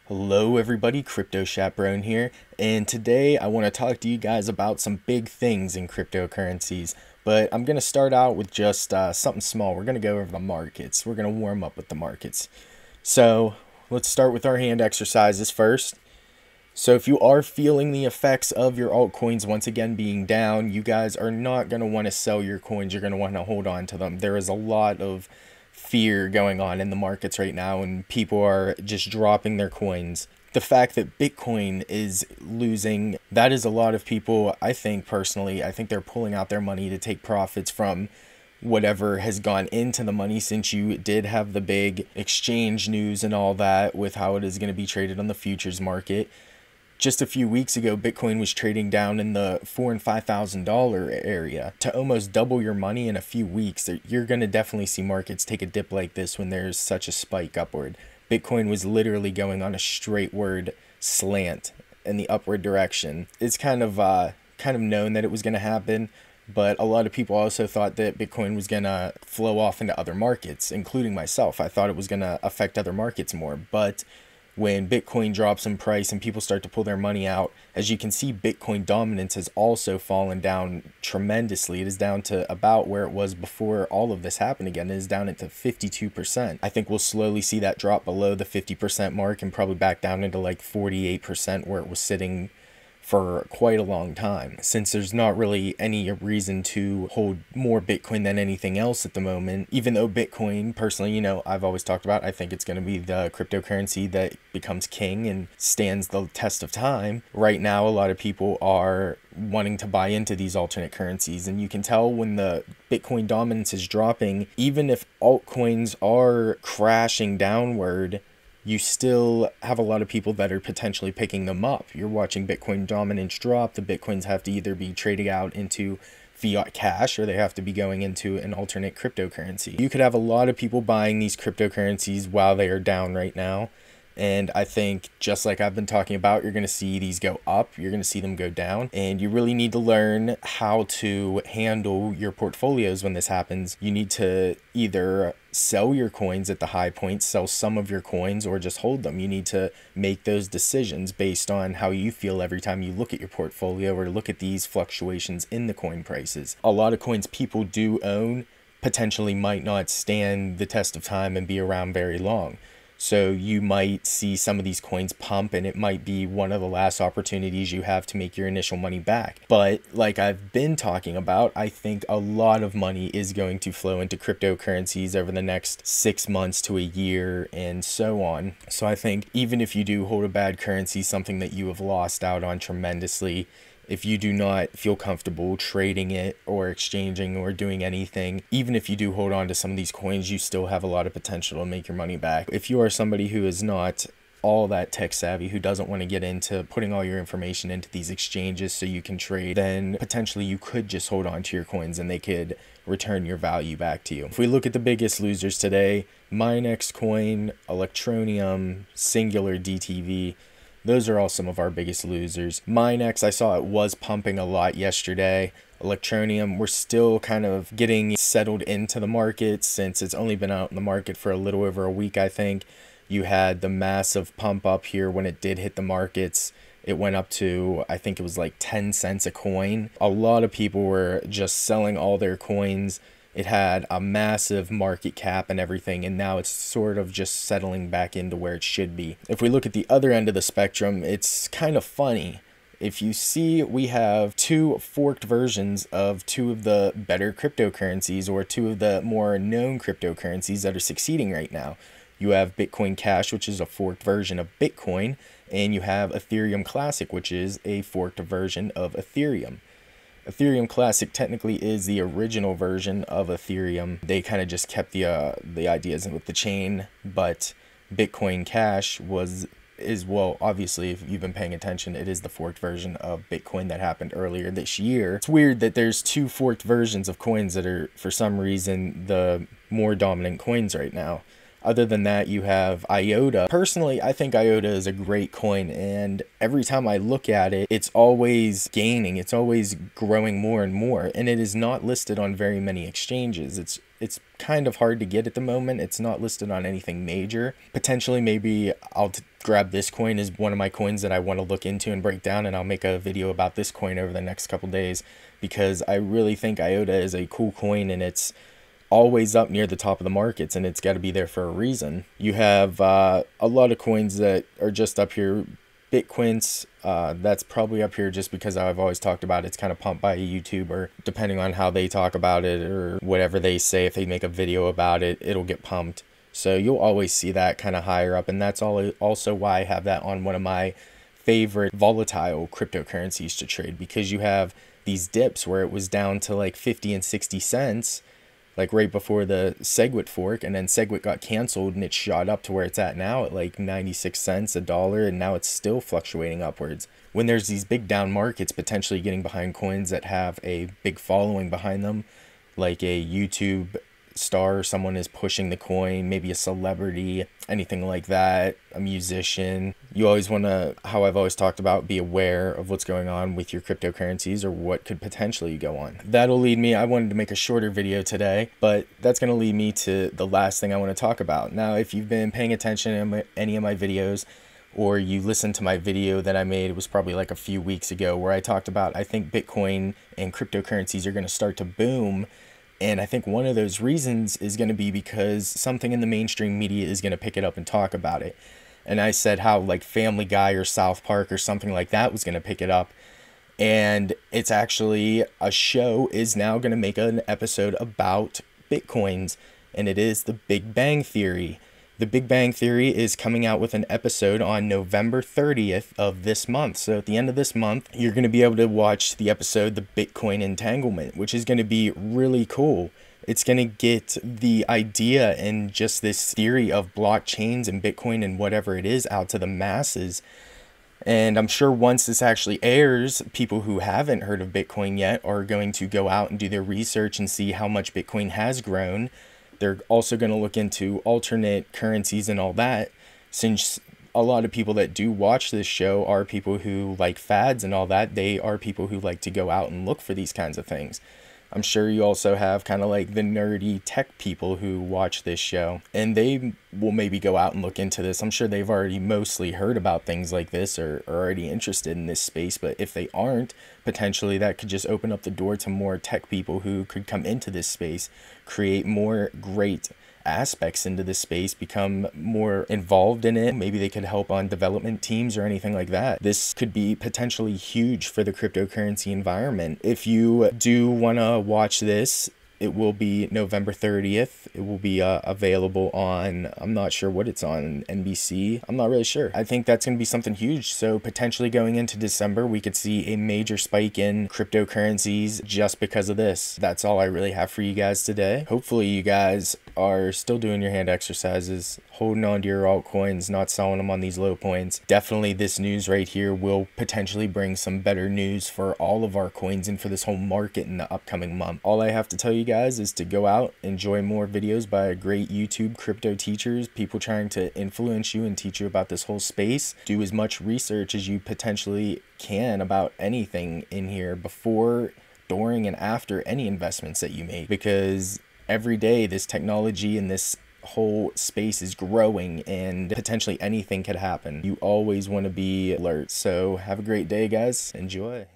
Hello everybody, CryptoChaperone here, and today I want to talk to you guys about some big things in cryptocurrencies, but I'm going to start out with just something small. We're going to go over the markets. We're going to warm up with the markets. So let's start with our hand exercises first. So if you are feeling the effects of your altcoins once again being down, you guys are not going to want to sell your coins. You're going to want to hold on to them. There is a lot of fear going on in the markets right now, and people are just dropping their coins. The fact that Bitcoin is losing, that is a lot of people. I think personally, I think they're pulling out their money to take profits from whatever has gone into the money, since you did have the big exchange news and all that with how it is going to be traded on the futures market. Just a few weeks ago, Bitcoin was trading down in the $4,000 and $5,000 area. To almost double your money in a few weeks, you're going to definitely see markets take a dip like this when there's such a spike upward. Bitcoin was literally going on a straightward slant in the upward direction. It's kind of known that it was going to happen, but a lot of people also thought that Bitcoin was going to flow off into other markets, including myself. I thought it was going to affect other markets more, but when Bitcoin drops in price and people start to pull their money out, as you can see, Bitcoin dominance has also fallen down tremendously. It is down to about where it was before all of this happened again. It is down into 52%. I think we'll slowly see that drop below the 50% mark and probably back down into like 48% where it was sitting for quite a long time, since there's not really any reason to hold more Bitcoin than anything else at the moment. Even though Bitcoin, personally, I've always talked about, I think it's going to be the cryptocurrency that becomes king and stands the test of time. Right now, a lot of people are wanting to buy into these alternate currencies, and you can tell when the Bitcoin dominance is dropping, even if altcoins are crashing downward, you still have a lot of people that are potentially picking them up. You're watching Bitcoin dominance drop. The Bitcoins have to either be trading out into fiat cash or they have to be going into an alternate cryptocurrency. You could have a lot of people buying these cryptocurrencies while they are down right now. And I think, just like I've been talking about, you're going to see these go up, you're going to see them go down, and you really need to learn how to handle your portfolios when this happens. You need to either sell your coins at the high points, sell some of your coins, or just hold them. You need to make those decisions based on how you feel every time you look at your portfolio or look at these fluctuations in the coin prices. A lot of coins people do own potentially might not stand the test of time and be around very long. So you might see some of these coins pump, and it might be one of the last opportunities you have to make your initial money back. But like I've been talking about, I think a lot of money is going to flow into cryptocurrencies over the next 6 months to a year and so on. So I think even if you do hold a bad currency, something that you have lost out on tremendously, if you do not feel comfortable trading it or exchanging or doing anything, even if you do hold on to some of these coins, you still have a lot of potential to make your money back. If you are somebody who is not all that tech savvy, who doesn't want to get into putting all your information into these exchanges so you can trade, then potentially you could just hold on to your coins and they could return your value back to you. If we look at the biggest losers today, Minex Coin, Electroneum, Singular DTV, those are all some of our biggest losers. Minex, I saw it was pumping a lot yesterday. Electroneum, we're still kind of getting settled into the market since it's only been out in the market for a little over a week, I think. You had the massive pump up here when it did hit the markets. It went up to, I think it was like 10 cents a coin. A lot of people were just selling all their coins. It had a massive market cap and everything, and now it's sort of just settling back into where it should be. If we look at the other end of the spectrum, it's kind of funny. If you see, we have two forked versions of two of the better cryptocurrencies, or two of the more known cryptocurrencies that are succeeding right now. You have Bitcoin Cash, which is a forked version of Bitcoin, and you have Ethereum Classic, which is a forked version of Ethereum. Ethereum Classic technically is the original version of Ethereum. They kind of just kept the ideas with the chain, but Bitcoin Cash is well, obviously, if you've been paying attention, it is the forked version of Bitcoin that happened earlier this year. It's weird that there's two forked versions of coins that are, for some reason, the more dominant coins right now. Other than that, you have IOTA. Personally, I think IOTA is a great coin, and every time I look at it, it's always gaining. It's always growing more and more, and it is not listed on very many exchanges. it's kind of hard to get at the moment. It's not listed on anything major. Potentially, maybe I'll grab this coin as one of my coins that I want to look into and break down, and I'll make a video about this coin over the next couple days, because I really think IOTA is a cool coin, and it's always up near the top of the markets, and it's got to be there for a reason. You have a lot of coins that are just up here. Bitcoins, that's probably up here just because I've always talked about it's kind of pumped by a YouTuber. Depending on how they talk about it or whatever they say, if they make a video about it, it'll get pumped. So you'll always see that kind of higher up, and that's also why I have that on one of my favorite volatile cryptocurrencies to trade, because you have these dips where it was down to like 50 and 60 cents, like right before the Segwit fork, and then Segwit got canceled and it shot up to where it's at now at like 96 cents, $1, and now it's still fluctuating upwards. When there's these big down markets potentially getting behind coins that have a big following behind them, like a YouTube star, someone is pushing the coin, maybe a celebrity, anything like that, a musician. You always want to, how I've always talked about, be aware of what's going on with your cryptocurrencies or what could potentially go on. That'll lead me, I wanted to make a shorter video today, but that's going to lead me to the last thing I want to talk about. Now, if you've been paying attention to any of my videos, or you listened to my video that I made, it was probably like a few weeks ago, where I talked about, I think Bitcoin and cryptocurrencies are going to start to boom. And I think one of those reasons is going to be because something in the mainstream media is going to pick it up and talk about it. And I said how like Family Guy or South Park or something like that was going to pick it up. And it's actually, a show is now going to make an episode about Bitcoins. And it is The Big Bang Theory. The Big Bang Theory is coming out with an episode on November 30th of this month. So at the end of this month, you're going to be able to watch the episode, The Bitcoin Entanglement, which is going to be really cool. It's going to get the idea and just this theory of blockchains and Bitcoin and whatever it is out to the masses. And I'm sure once this actually airs, people who haven't heard of Bitcoin yet are going to go out and do their research and see how much Bitcoin has grown. They're also going to look into alternate currencies and all that, since a lot of people that do watch this show are people who like fads and all that. They are people who like to go out and look for these kinds of things. I'm sure you also have kind of like the nerdy tech people who watch this show, and they will maybe go out and look into this. I'm sure they've already mostly heard about things like this or are already interested in this space, but if they aren't, potentially that could just open up the door to more tech people who could come into this space, create more great aspects into this space, become more involved in it. Maybe they could help on development teams or anything like that. This could be potentially huge for the cryptocurrency environment. If you do want to watch this, it will be November 30th. It will be available on, I'm not sure what it's on, NBC. I'm not really sure. I think that's going to be something huge. So potentially going into December, we could see a major spike in cryptocurrencies just because of this. That's all I really have for you guys today. Hopefully you guys are still doing your hand exercises, holding on to your altcoins, not selling them on these low points. Definitely this news right here will potentially bring some better news for all of our coins and for this whole market in the upcoming month. All I have to tell you guys is to go out, enjoy more videos by great YouTube crypto teachers, people trying to influence you and teach you about this whole space. Do as much research as you potentially can about anything in here before, during, and after any investments that you make, because every day this technology and this whole space is growing and potentially anything could happen. You always want to be alert. So have a great day, guys. Enjoy.